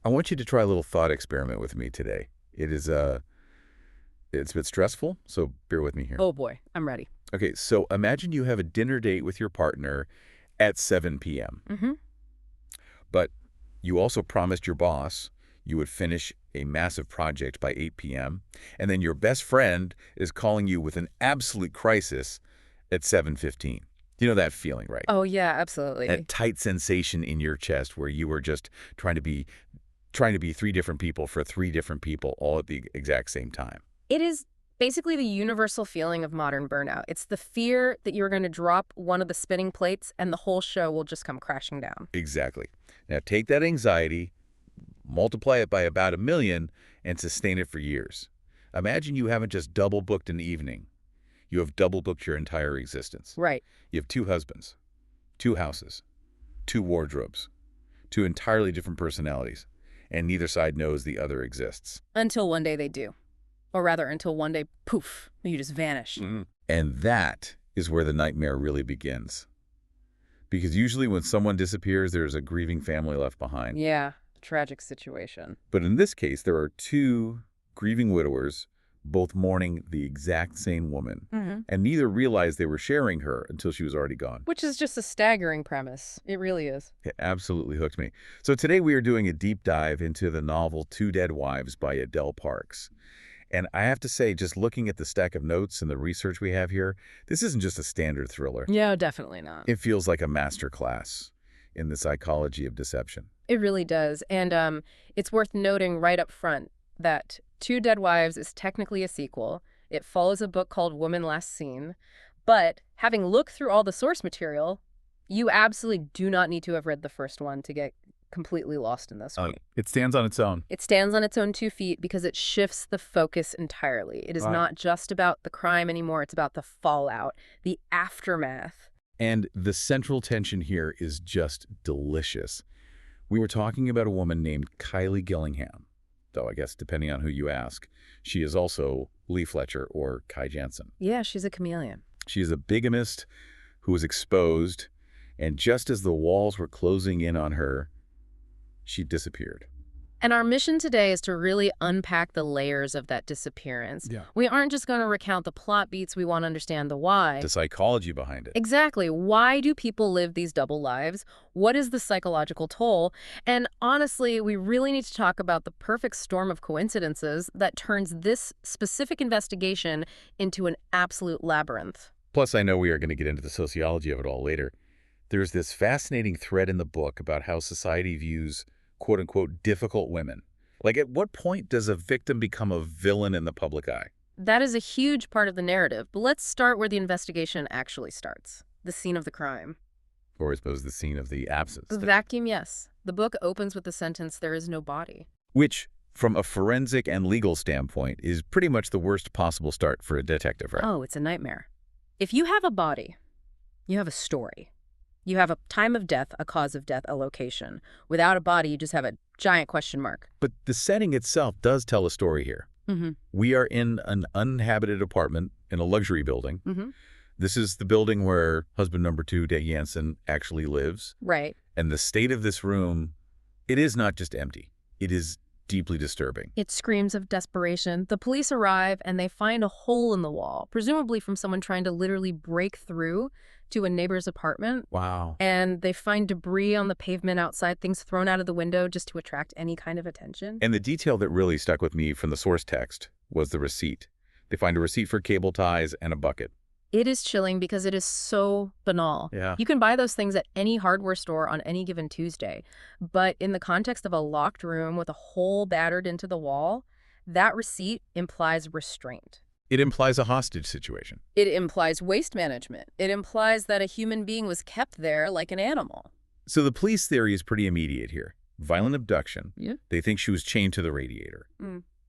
I want you to try a little thought experiment with me today. It's a bit stressful, so bear with me here. Oh boy, I'm ready. Okay, so imagine you have a dinner date with your partner at 7 p.m. Mm-hmm. But you also promised your boss you would finish a massive project by 8 p.m. And then your best friend is calling you with an absolute crisis at 7:15. You know that feeling, right? Oh yeah, absolutely. That tight sensation in your chest where you were just trying to be three different people for three different people all at the exact same time. It is basically the universal feeling of modern burnout. It's the fear that you're going to drop one of the spinning plates and the whole show will just come crashing down. Exactly. Now take that anxiety, multiply it by about 1,000,000, and sustain it for years. Imagine you haven't just double-booked an evening. You have double-booked your entire existence. Right. You have 2 husbands, 2 houses, 2 wardrobes, 2 entirely different personalities, and neither side knows the other exists. Until one day they do. Or rather, until one day, poof, you just vanish. And that is where the nightmare really begins. Because usually when someone disappears, there's a grieving family left behind. Yeah, tragic situation. But in this case, there are 2 grieving widowers, both mourning the exact same woman. And neither realized they were sharing her until she was already gone. Which is just a staggering premise. It really is. It absolutely hooked me. So today we are doing a deep dive into the novel Two Dead Wives by Adele Parks. And I have to say, just looking at the stack of notes and the research we have here, this isn't just a standard thriller. Yeah, definitely not. It feels like a master class in the psychology of deception. It really does. And it's worth noting right up front that Two Dead Wives is technically a sequel. It follows a book called Woman Last Seen. But having looked through all the source material, you absolutely do not need to have read the first one to get completely lost in this one. It stands on its own. It stands on its own 2 feet because it shifts the focus entirely. It is not just about the crime anymore. It's about the fallout, the aftermath. And the central tension here is just delicious. We were talking about a woman named Kylie Gillingham, though I guess depending on who you ask, she is also Lee Fletcher or Kai Jansen. Yeah, she's a chameleon. She is a bigamist who was exposed, and just as the walls were closing in on her, she disappeared. And our mission today is to really unpack the layers of that disappearance. Yeah. We aren't just going to recount the plot beats. We want to understand the why. The psychology behind it. Exactly. Why do people live these double lives? What is the psychological toll? And honestly, we really need to talk about the perfect storm of coincidences that turns this specific investigation into an absolute labyrinth. Plus, I know we are going to get into the sociology of it all later. There's this fascinating thread in the book about how society views quote-unquote difficult women. Like, at what point does a victim become a villain in the public eye? That is a huge part of the narrative, but let's start where the investigation actually starts, the scene of the crime. Or I suppose the scene of the absence. The vacuum, yes. The book opens with the sentence, "There is no body." Which, from a forensic and legal standpoint, is pretty much the worst possible start for a detective, right? Oh, it's a nightmare. If you have a body, you have a story. You have a time of death, a cause of death, a location. Without a body, you just have a giant question mark. But the setting itself does tell a story here. We are in an uninhabited apartment in a luxury building. This is the building where husband number 2, Dave Jansen, actually lives. Right. And the state of this room, it is not just empty. It is deeply disturbing. It screams of desperation. The police arrive and they find a hole in the wall, presumably from someone trying to literally break through to a neighbor's apartment. Wow. And they find debris on the pavement outside, things thrown out of the window just to attract any kind of attention. And the detail that really stuck with me from the source text was the receipt. They find a receipt for cable ties and a bucket. It is chilling because it is so banal. Yeah. You can buy those things at any hardware store on any given Tuesday. But in the context of a locked room with a hole battered into the wall, that receipt implies restraint. It implies a hostage situation. It implies waste management. It implies that a human being was kept there like an animal. So the police theory is pretty immediate here. Violent abduction. Yeah. They think she was chained to the radiator.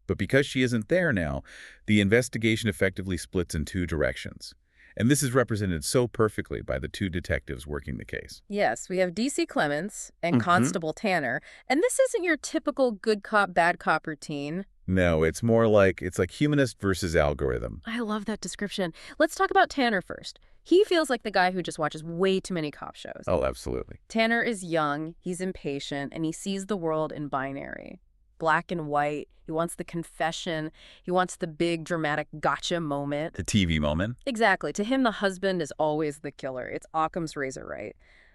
But because she isn't there now, the investigation effectively splits in 2 directions. And this is represented so perfectly by the 2 detectives working the case. Yes, we have DCI Clements and Constable Tanner. And this isn't your typical good cop, bad cop routine. No, it's like humanist versus algorithm. I love that description. Let's talk about Tanner first. He feels like the guy who just watches way too many cop shows. Oh, absolutely. Tanner is young, he's impatient, and he sees the world in binary. Black and white. He wants the confession. He wants the big, dramatic gotcha moment. The TV moment. Exactly. To him, the husband is always the killer. It's Occam's razor, right?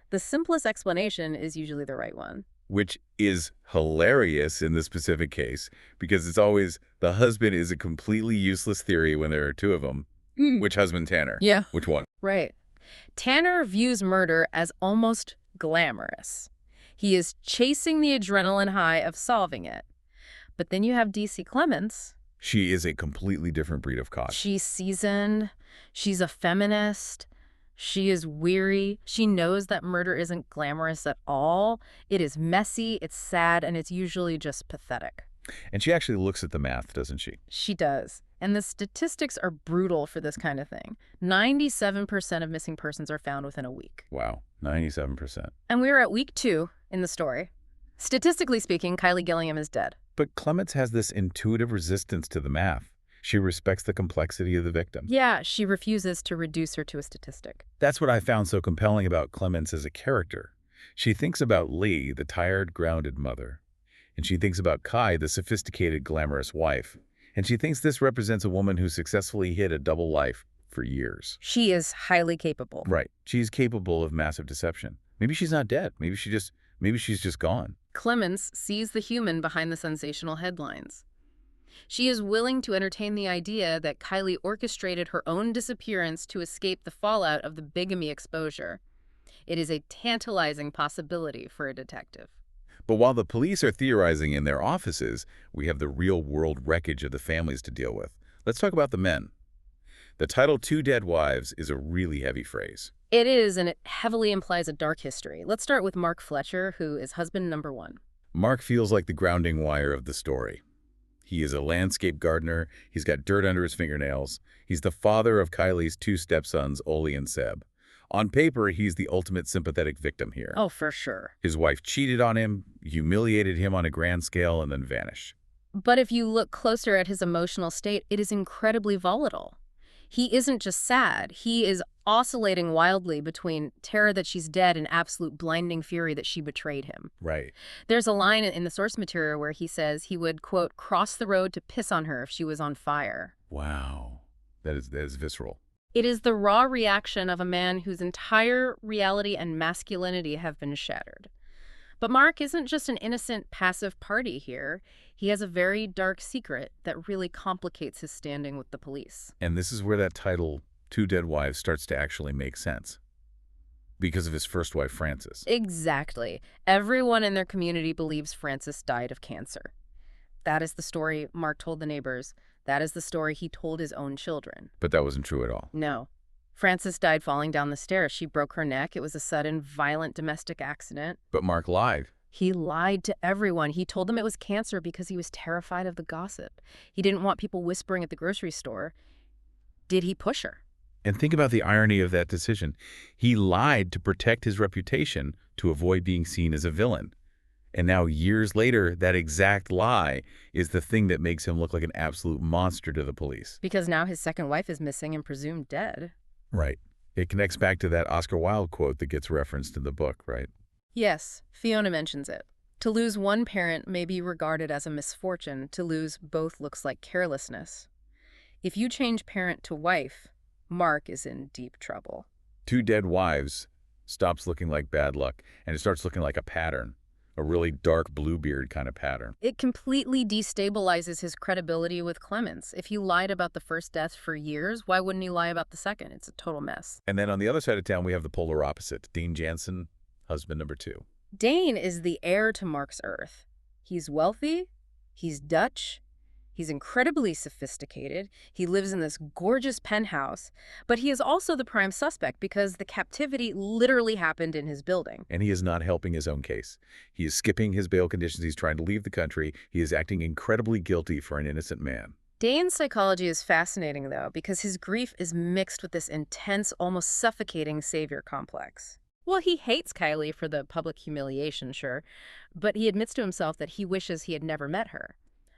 The simplest explanation is usually the right one. Which is hilarious in this specific case, because it's always the husband is a completely useless theory when there are two of them. Which husband, Tanner? Yeah. Which one? Right. Tanner views murder as almost glamorous. He is chasing the adrenaline high of solving it. But then you have DC Clements. She is a completely different breed of cop. She's seasoned. She's a feminist. She is weary. She knows that murder isn't glamorous at all. It is messy, it's sad, and it's usually just pathetic. And she actually looks at the math, doesn't she? She does. And the statistics are brutal for this kind of thing. 97% of missing persons are found within a week. Wow, 97%. And we're at week 2 in the story. Statistically speaking, Kylie Gillingham is dead. But Clements has this intuitive resistance to the math. She respects the complexity of the victim. Yeah, she refuses to reduce her to a statistic. That's what I found so compelling about Clements as a character. She thinks about Lee, the tired, grounded mother. And she thinks about Kai, the sophisticated, glamorous wife. And she thinks this represents a woman who successfully hid a double life for years. She is highly capable. Right. She's capable of massive deception. Maybe she's not dead. Maybe she's just gone. Clements sees the human behind the sensational headlines. She is willing to entertain the idea that Kylie orchestrated her own disappearance to escape the fallout of the bigamy exposure. It is a tantalizing possibility for a detective. But while the police are theorizing in their offices, we have the real-world wreckage of the families to deal with. Let's talk about the men. The title Two Dead Wives is a really heavy phrase. It is, and it heavily implies a dark history. Let's start with Mark Fletcher, who is husband number 1. Mark feels like the grounding wire of the story. He is a landscape gardener. He's got dirt under his fingernails. He's the father of Kylie's 2 stepsons, Oli and Seb. On paper, he's the ultimate sympathetic victim here. Oh, for sure. His wife cheated on him, humiliated him on a grand scale, and then vanished. But if you look closer at his emotional state, it is incredibly volatile. He isn't just sad. He is oscillating wildly between terror that she's dead and absolute blinding fury that she betrayed him. Right. There's a line in the source material where he says he would, quote, cross the road to piss on her if she was on fire. Wow. That is visceral. It is the raw reaction of a man whose entire reality and masculinity have been shattered. But Mark isn't just an innocent, passive party here. He has a very dark secret that really complicates his standing with the police. And this is where that title, Two Dead Wives, starts to actually make sense. Because of his first wife, Frances. Exactly. Everyone in their community believes Frances died of cancer. That is the story Mark told the neighbors. That is the story he told his own children. But that wasn't true at all. No. Frances died falling down the stairs. She broke her neck. It was a sudden, violent domestic accident. But Mark lied. He lied to everyone. He told them it was cancer because he was terrified of the gossip. He didn't want people whispering at the grocery store. Did he push her? And think about the irony of that decision. He lied to protect his reputation to avoid being seen as a villain. And now, years later, that exact lie is the thing that makes him look like an absolute monster to the police. Because now his second wife is missing and presumed dead. Right. It connects back to that Oscar Wilde quote that gets referenced in the book, right? Yes, Fiona mentions it. To lose one parent may be regarded as a misfortune. To lose both looks like carelessness. If you change parent to wife, Mark is in deep trouble. Two Dead Wives stops looking like bad luck, and it starts looking like a pattern. A really dark Bluebeard kind of pattern. It completely destabilizes his credibility with Clements. If he lied about the first death for years, why wouldn't he lie about the second? It's a total mess. And then on the other side of town, we have the polar opposite. Dean Jansen, husband number 2. Dane is the heir to Mark's Earth. He's wealthy, he's Dutch, he's incredibly sophisticated, he lives in this gorgeous penthouse, but he is also the prime suspect because the captivity literally happened in his building. And he is not helping his own case. He is skipping his bail conditions. He's trying to leave the country. He is acting incredibly guilty for an innocent man. Dane's psychology is fascinating, though, because his grief is mixed with this intense, almost suffocating savior complex. Well, he hates Kylie for the public humiliation, sure, but he admits to himself that he wishes he had never met her.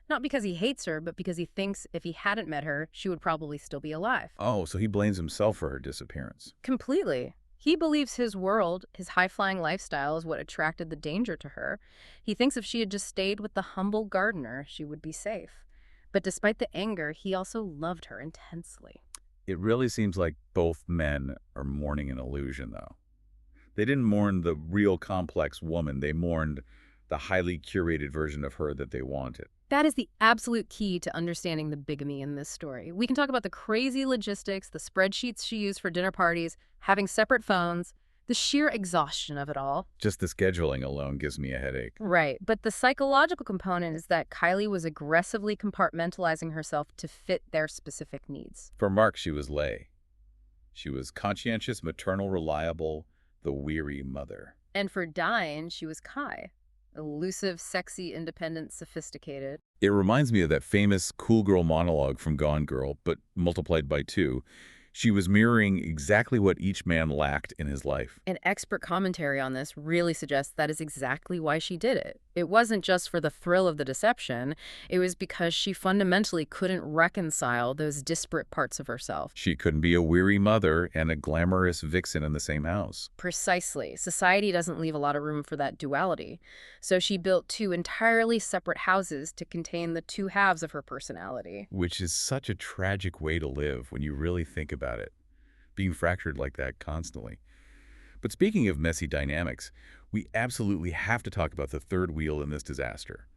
Not because he hates her, but because he thinks if he hadn't met her, she would probably still be alive. Oh, so he blames himself for her disappearance. Completely. He believes his world, his high-flying lifestyle, is what attracted the danger to her. He thinks if she had just stayed with the humble gardener, she would be safe. But despite the anger, he also loved her intensely. It really seems like both men are mourning an illusion, though. They didn't mourn the real complex woman. They mourned the highly curated version of her that they wanted. That is the absolute key to understanding the bigamy in this story. We can talk about the crazy logistics, the spreadsheets she used for dinner parties, having separate phones, the sheer exhaustion of it all. Just the scheduling alone gives me a headache. Right, but the psychological component is that Kylie was aggressively compartmentalizing herself to fit their specific needs. For Mark, she was Lay. She was conscientious, maternal, reliable, the weary mother. And for Dine, she was Kai. Elusive, sexy, independent, sophisticated. It reminds me of that famous cool girl monologue from Gone Girl, but multiplied by 2. She was mirroring exactly what each man lacked in his life. An expert commentary on this really suggests that is exactly why she did it. It wasn't just for the thrill of the deception. It was because she fundamentally couldn't reconcile those disparate parts of herself. She couldn't be a weary mother and a glamorous vixen in the same house. Precisely. Society doesn't leave a lot of room for that duality. So she built 2 entirely separate houses to contain the 2 halves of her personality. Which is such a tragic way to live when you really think about it, being fractured like that constantly. But speaking of messy dynamics, we absolutely have to talk about the third wheel in this disaster.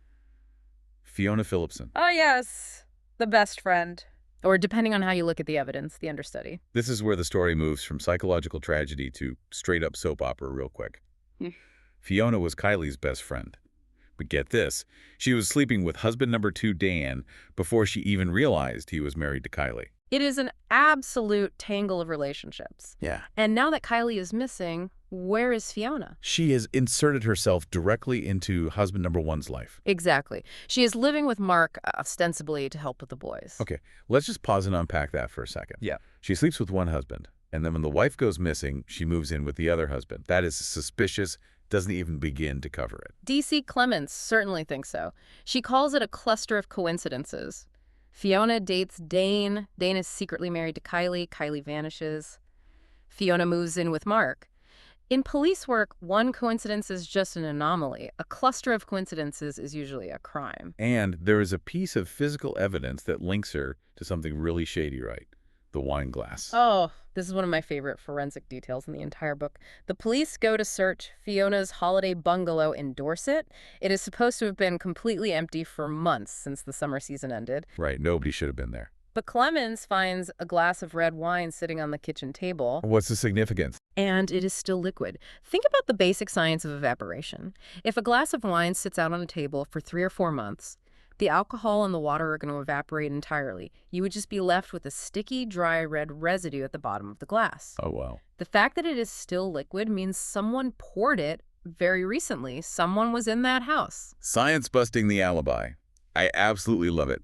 Fiona Phillipson. Oh, yes. The best friend. Or depending on how you look at the evidence, the understudy. This is where the story moves from psychological tragedy to straight-up soap opera real quick. Fiona was Kylie's best friend. But get this, she was sleeping with husband number 2, Dan, before she even realized he was married to Kylie. It is an absolute tangle of relationships. Yeah. And now that Kylie is missing, where is Fiona? She has inserted herself directly into husband number 1's life. Exactly. She is living with Mark, ostensibly to help with the boys. Okay, let's just pause and unpack that for a second. Yeah. She sleeps with one husband, and then when the wife goes missing, she moves in with the other husband. That is suspicious, doesn't even begin to cover it. DCI Clements certainly thinks so. She calls it a cluster of coincidences. Fiona dates Dane. Dane is secretly married to Kylie. Kylie vanishes. Fiona moves in with Mark. In police work, one coincidence is just an anomaly. A cluster of coincidences is usually a crime. And there is a piece of physical evidence that links her to something really shady, right? The wine glass. Oh, this is one of my favorite forensic details in the entire book. The police go to search Fiona's holiday bungalow in Dorset. It is supposed to have been completely empty for months since the summer season ended. Right, nobody should have been there. But Clemens finds a glass of red wine sitting on the kitchen table. What's the significance? And it is still liquid. Think about the basic science of evaporation. If a glass of wine sits out on a table for 3 or 4 months, the alcohol and the water are going to evaporate entirely. You would just be left with a sticky, dry red residue at the bottom of the glass. Oh, wow. The fact that it is still liquid means someone poured it very recently. Someone was in that house. Science busting the alibi. I absolutely love it.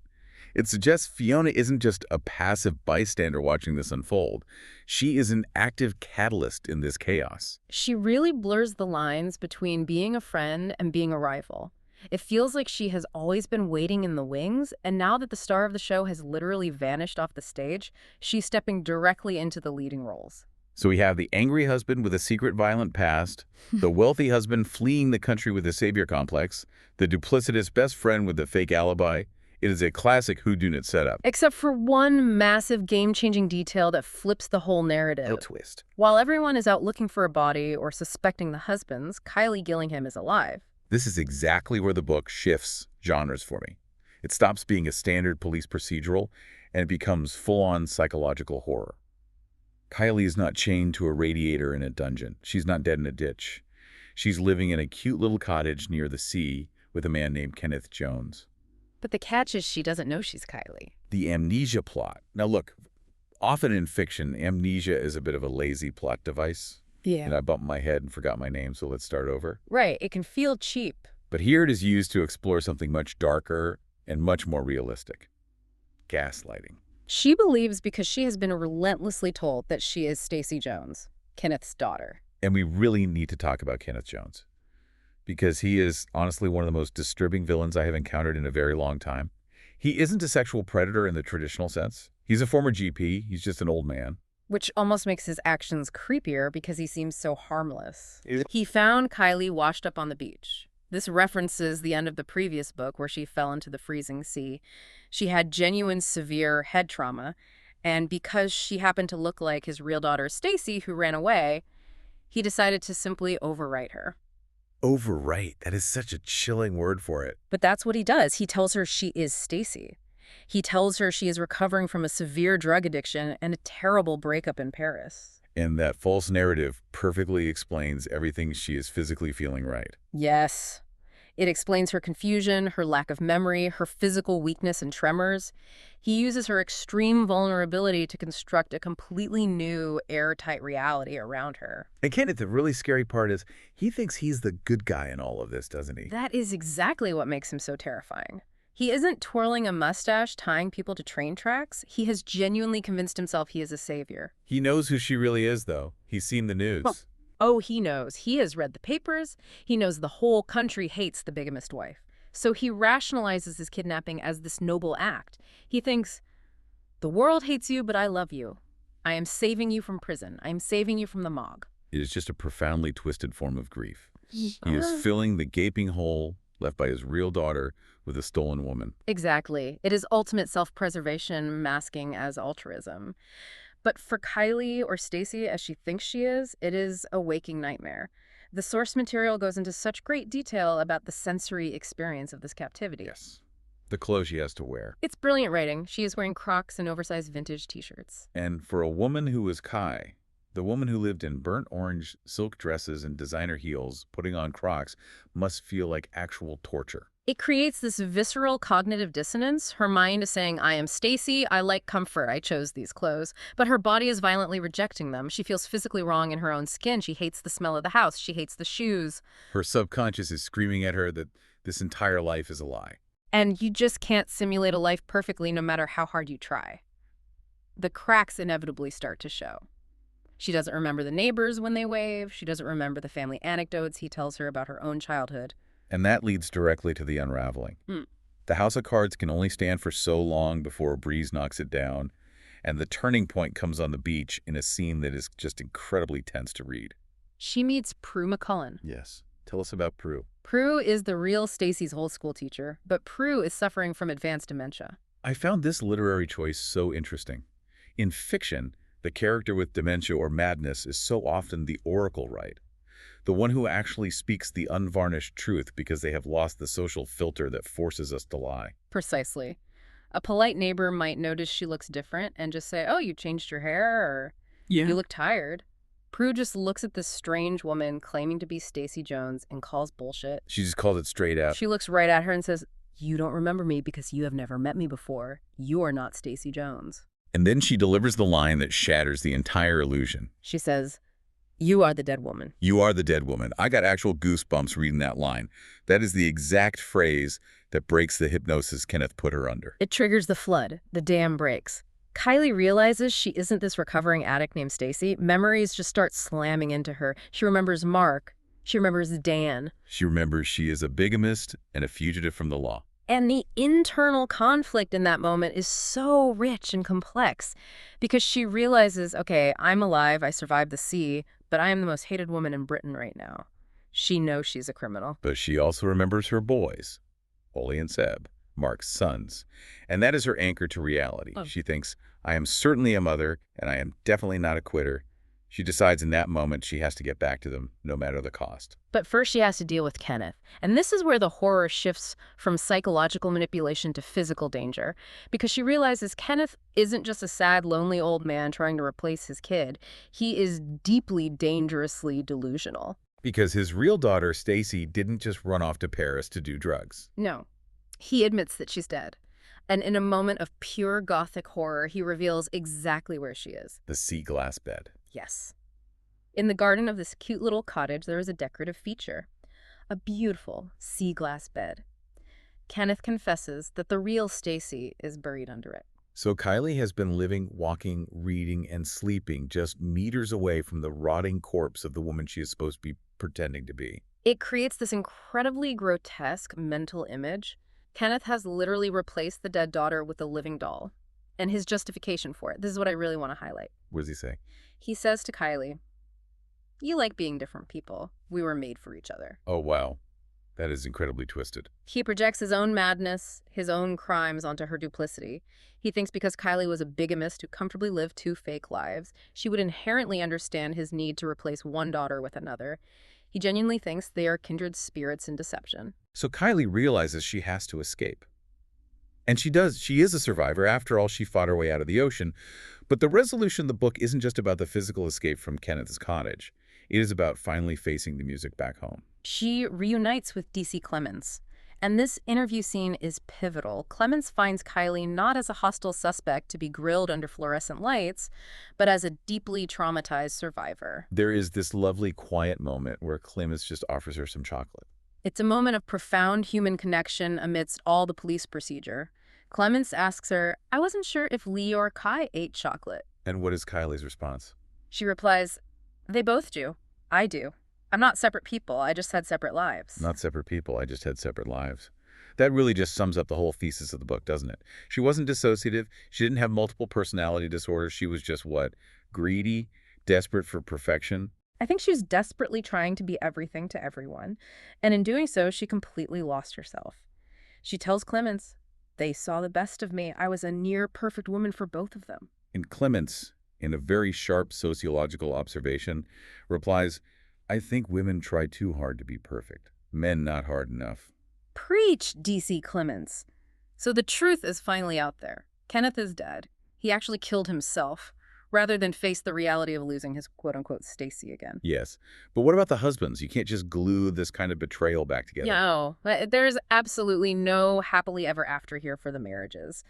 It suggests Fiona isn't just a passive bystander watching this unfold. She is an active catalyst in this chaos. She really blurs the lines between being a friend and being a rival. It feels like she has always been waiting in the wings, and now that the star of the show has literally vanished off the stage, she's stepping directly into the leading roles. So we have the angry husband with a secret violent past, the wealthy husband fleeing the country with a savior complex, the duplicitous best friend with the fake alibi. It is a classic whodunit setup. Except for one massive game-changing detail that flips the whole narrative. No twist. While everyone is out looking for a body or suspecting the husbands, Kylie Gillingham is alive. This is exactly where the book shifts genres for me. It stops being a standard police procedural and it becomes full-on psychological horror. Kylie is not chained to a radiator in a dungeon. She's not dead in a ditch. She's living in a cute little cottage near the sea with a man named Kenneth Jones. But the catch is she doesn't know she's Kylie. The amnesia plot. Now look, often in fiction, amnesia is a bit of a lazy plot device. Yeah. And I bumped my head and forgot my name, so let's start over. Right. It can feel cheap. But here it is used to explore something much darker and much more realistic. Gaslighting. She believes because she has been relentlessly told that she is Stacie Jones, Kenneth's daughter. And we really need to talk about Kenneth Jones. because he is honestly one of the most disturbing villains I have encountered in a very long time. He isn't a sexual predator in the traditional sense. He's a former GP. He's just an old man. Which almost makes his actions creepier because he seems so harmless. Is- He found Kylie washed up on the beach. This references the end of the previous book where she fell into the freezing sea. She had genuine severe head trauma, and because she happened to look like his real daughter Stacie, who ran away, he decided to simply overwrite her. Overwrite. That is such a chilling word for it. But that's what he does. He tells her she is Stacie. He tells her she is recovering from a severe drug addiction and a terrible breakup in Paris. And that false narrative perfectly explains everything she is physically feeling right. Yes. It explains her confusion, her lack of memory, her physical weakness and tremors. He uses her extreme vulnerability to construct a completely new, airtight reality around her. And Kenneth, the really scary part is he thinks he's the good guy in all of this, doesn't he? That is exactly what makes him so terrifying. He isn't twirling a mustache, tying people to train tracks. He has genuinely convinced himself he is a savior. He knows who she really is, though. He's seen the news. Well, oh, he knows. He has read the papers. He knows the whole country hates the bigamist wife. So he rationalizes his kidnapping as this noble act. He thinks, the world hates you, but I love you. I am saving you from prison. I am saving you from the mob. It is just a profoundly twisted form of grief. He is filling the gaping hole left by his real daughter with a stolen woman. Exactly. It is ultimate self-preservation masking as altruism. But for Kylie or Stacie, as she thinks she is, it is a waking nightmare. The source material goes into such great detail about the sensory experience of this captivity. Yes. The clothes she has to wear. It's brilliant writing. She is wearing Crocs and oversized vintage t-shirts. And for a woman who was Kai, the woman who lived in burnt orange silk dresses and designer heels, putting on Crocs, must feel like actual torture. It creates this visceral cognitive dissonance. Her mind is saying, I am Stacie, I like comfort, I chose these clothes. But her body is violently rejecting them. She feels physically wrong in her own skin. She hates the smell of the house. She hates the shoes. Her subconscious is screaming at her that this entire life is a lie. And you just can't simulate a life perfectly no matter how hard you try. The cracks inevitably start to show. She doesn't remember the neighbors when they wave. She doesn't remember the family anecdotes he tells her about her own childhood. And that leads directly to the unraveling. Mm. The house of cards can only stand for so long before a breeze knocks it down, and the turning point comes on the beach in a scene that is just incredibly tense to read. She meets Prue McCullen. Yes. Tell us about Prue. Prue is the real Stacie's whole school teacher, but Prue is suffering from advanced dementia. I found this literary choice so interesting. In fiction, the character with dementia or madness is so often the oracle right, the one who actually speaks the unvarnished truth because they have lost the social filter that forces us to lie. Precisely. A polite neighbor might notice she looks different and just say, oh, you changed your hair, or you look tired. Prue just looks at this strange woman claiming to be Stacie Jones and calls bullshit. She just calls it straight out. She looks right at her and says, you don't remember me because you have never met me before. You are not Stacie Jones. And then she delivers the line that shatters the entire illusion. She says, you are the dead woman. You are the dead woman. I got actual goosebumps reading that line. That is the exact phrase that breaks the hypnosis Kenneth put her under. It triggers the flood. The dam breaks. Kylie realizes she isn't this recovering addict named Stacie. Memories just start slamming into her. She remembers Mark. She remembers Dan. She remembers she is a bigamist and a fugitive from the law. And the internal conflict in that moment is so rich and complex because she realizes, okay, I'm alive, I survived the sea, but I am the most hated woman in Britain right now. She knows she's a criminal. But she also remembers her boys, Oli and Seb, Mark's sons. And that is her anchor to reality. Oh. She thinks, I am certainly a mother, and I am definitely not a quitter. She decides in that moment she has to get back to them, no matter the cost. But first she has to deal with Kenneth. And this is where the horror shifts from psychological manipulation to physical danger. Because she realizes Kenneth isn't just a sad, lonely old man trying to replace his kid. He is deeply, dangerously delusional. Because his real daughter, Stacie, didn't just run off to Paris to do drugs. No. He admits that she's dead. And in a moment of pure gothic horror, he reveals exactly where she is. The sea glass bed. Yes. In the garden of this cute little cottage, there is a decorative feature. A beautiful sea glass bed. Kenneth confesses that the real Stacie is buried under it. So Kylie has been living, walking, reading, and sleeping just meters away from the rotting corpse of the woman she is supposed to be pretending to be. It creates this incredibly grotesque mental image. Kenneth has literally replaced the dead daughter with a living doll. And his justification for it, this is what I really want to highlight. What does he say? He says to Kylie, "You like being different people. We were made for each other." Oh, wow. That is incredibly twisted. He projects his own madness, his own crimes onto her duplicity. He thinks because Kylie was a bigamist who comfortably lived two fake lives, she would inherently understand his need to replace one daughter with another. He genuinely thinks they are kindred spirits in deception. So Kylie realizes she has to escape. And she does. She is a survivor. After all, she fought her way out of the ocean. But the resolution of the book isn't just about the physical escape from Kenneth's cottage. It is about finally facing the music back home. She reunites with DCI Clements. And this interview scene is pivotal. Clements finds Kylie not as a hostile suspect to be grilled under fluorescent lights, but as a deeply traumatized survivor. There is this lovely quiet moment where Clemens just offers her some chocolate. It's a moment of profound human connection amidst all the police procedure. Clements asks her, "I wasn't sure if Lee or Kai ate chocolate." And what is Kylie's response? She replies, "They both do. I do. I'm not separate people. I just had separate lives." Not separate people, I just had separate lives. That really just sums up the whole thesis of the book, doesn't it? She wasn't dissociative. She didn't have multiple personality disorders. She was just what? Greedy, desperate for perfection. I think she was desperately trying to be everything to everyone, and in doing so, she completely lost herself. She tells Clements, "They saw the best of me. I was a near-perfect woman for both of them." And Clements, in a very sharp sociological observation, replies, "I think women try too hard to be perfect. Men not hard enough." Preach, DC Clements. So the truth is finally out there. Kenneth is dead. He actually killed himself, rather than face the reality of losing his quote-unquote Stacie again. Yes. But what about the husbands? You can't just glue this kind of betrayal back together. No, there's absolutely no happily ever after here for the marriages.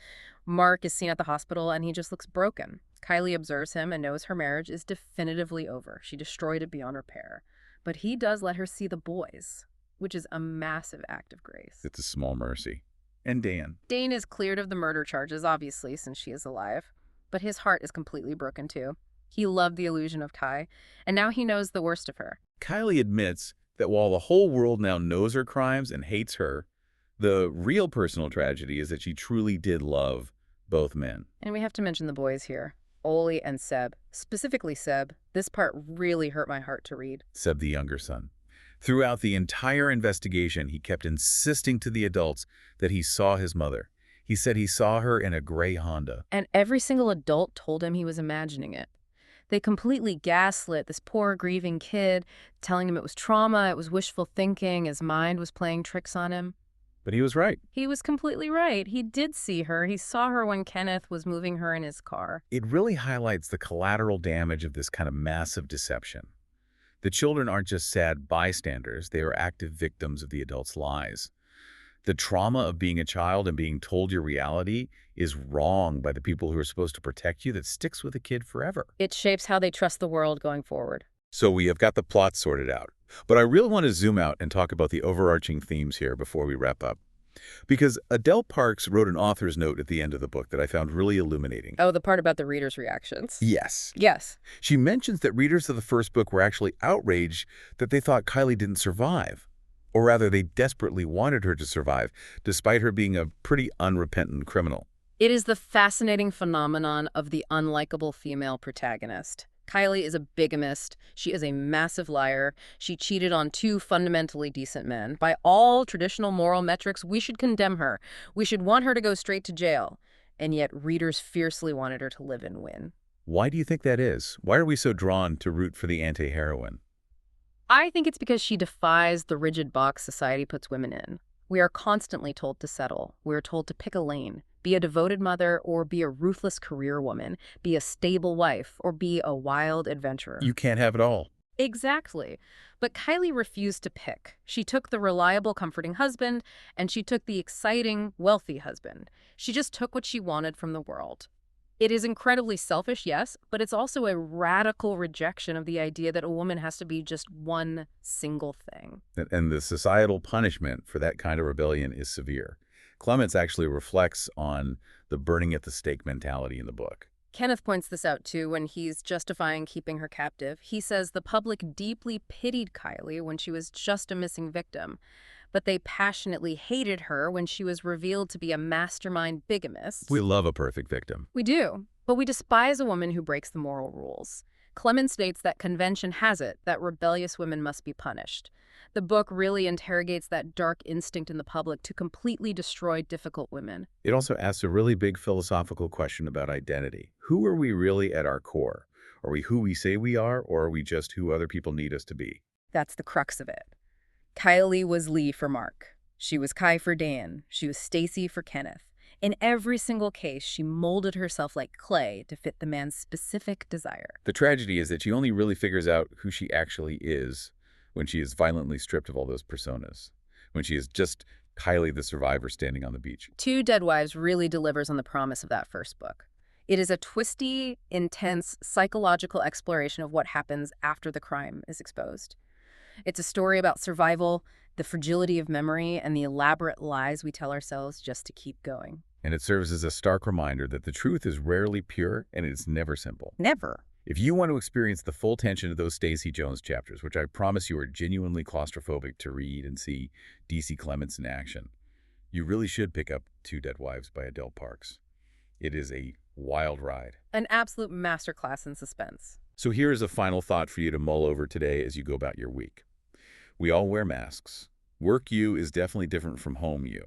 Mark is seen at the hospital and he just looks broken. Kylie observes him and knows her marriage is definitively over. She destroyed it beyond repair. But he does let her see the boys, which is a massive act of grace. It's a small mercy. And Dan. Dane is cleared of the murder charges, obviously, since she is alive. But his heart is completely broken, too. He loved the illusion of Kai, and now he knows the worst of her. Kylie admits that while the whole world now knows her crimes and hates her, the real personal tragedy is that she truly did love both men. And we have to mention the boys here, Oli and Seb. Specifically Seb. This part really hurt my heart to read. Seb, the younger son. Throughout the entire investigation, he kept insisting to the adults that he saw his mother. He said he saw her in a gray Honda. And every single adult told him he was imagining it. They completely gaslit this poor, grieving kid, telling him it was trauma, it was wishful thinking, his mind was playing tricks on him. But he was right. He was completely right. He did see her. He saw her when Kenneth was moving her in his car. It really highlights the collateral damage of this kind of massive deception. The children aren't just sad bystanders, they are active victims of the adults' lies. The trauma of being a child and being told your reality is wrong by the people who are supposed to protect you that sticks with a kid forever. It shapes how they trust the world going forward. So we have got the plot sorted out. But I really want to zoom out and talk about the overarching themes here before we wrap up. Because Adele Parks wrote an author's note at the end of the book that I found really illuminating. Oh, the part about the reader's reactions? Yes. Yes. She mentions that readers of the first book were actually outraged that they thought Kylie didn't survive. Or rather, they desperately wanted her to survive, despite her being a pretty unrepentant criminal. It is the fascinating phenomenon of the unlikable female protagonist. Kylie is a bigamist. She is a massive liar. She cheated on two fundamentally decent men. By all traditional moral metrics, we should condemn her. We should want her to go straight to jail. And yet readers fiercely wanted her to live and win. Why do you think that is? Why are we so drawn to root for the anti-heroine? I think it's because she defies the rigid box society puts women in. We are constantly told to settle. We are told to pick a lane, be a devoted mother or be a ruthless career woman, be a stable wife or be a wild adventurer. You can't have it all. Exactly. But Kylie refused to pick. She took the reliable, comforting husband, and she took the exciting, wealthy husband. She just took what she wanted from the world. It is incredibly selfish, yes, but it's also a radical rejection of the idea that a woman has to be just one single thing. And the societal punishment for that kind of rebellion is severe. Clements actually reflects on the burning at the stake mentality in the book. Kenneth points this out too when he's justifying keeping her captive. He says the public deeply pitied Kylie when she was just a missing victim, but they passionately hated her when she was revealed to be a mastermind bigamist. We love a perfect victim. We do, but we despise a woman who breaks the moral rules. Clements states that convention has it that rebellious women must be punished. The book really interrogates that dark instinct in the public to completely destroy difficult women. It also asks a really big philosophical question about identity. Who are we really at our core? Are we who we say we are, or are we just who other people need us to be? That's the crux of it. Kylie was Lee for Mark. She was Kai for Dan. She was Stacie for Kenneth. In every single case, she molded herself like clay to fit the man's specific desire. The tragedy is that she only really figures out who she actually is when she is violently stripped of all those personas, when she is just Kylie the survivor standing on the beach. Two Dead Wives really delivers on the promise of that first book. It is a twisty, intense, psychological exploration of what happens after the crime is exposed. It's a story about survival, the fragility of memory, and the elaborate lies we tell ourselves just to keep going. And it serves as a stark reminder that the truth is rarely pure and it's never simple. Never. If you want to experience the full tension of those Stacie Jones chapters, which I promise you are genuinely claustrophobic to read and see DC Clements in action, you really should pick up Two Dead Wives by Adele Parks. It is a wild ride. An absolute masterclass in suspense. So here is a final thought for you to mull over today as you go about your week. We all wear masks. Work you is definitely different from home you.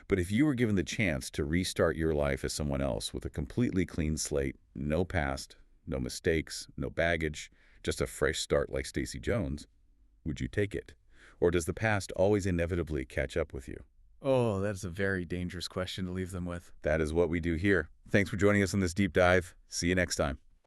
But if you were given the chance to restart your life as someone else with a completely clean slate, no past, no mistakes, no baggage, just a fresh start like Stacie Jones, would you take it? Or does the past always inevitably catch up with you? Oh, that's a very dangerous question to leave them with. That is what we do here. Thanks for joining us on this deep dive. See you next time.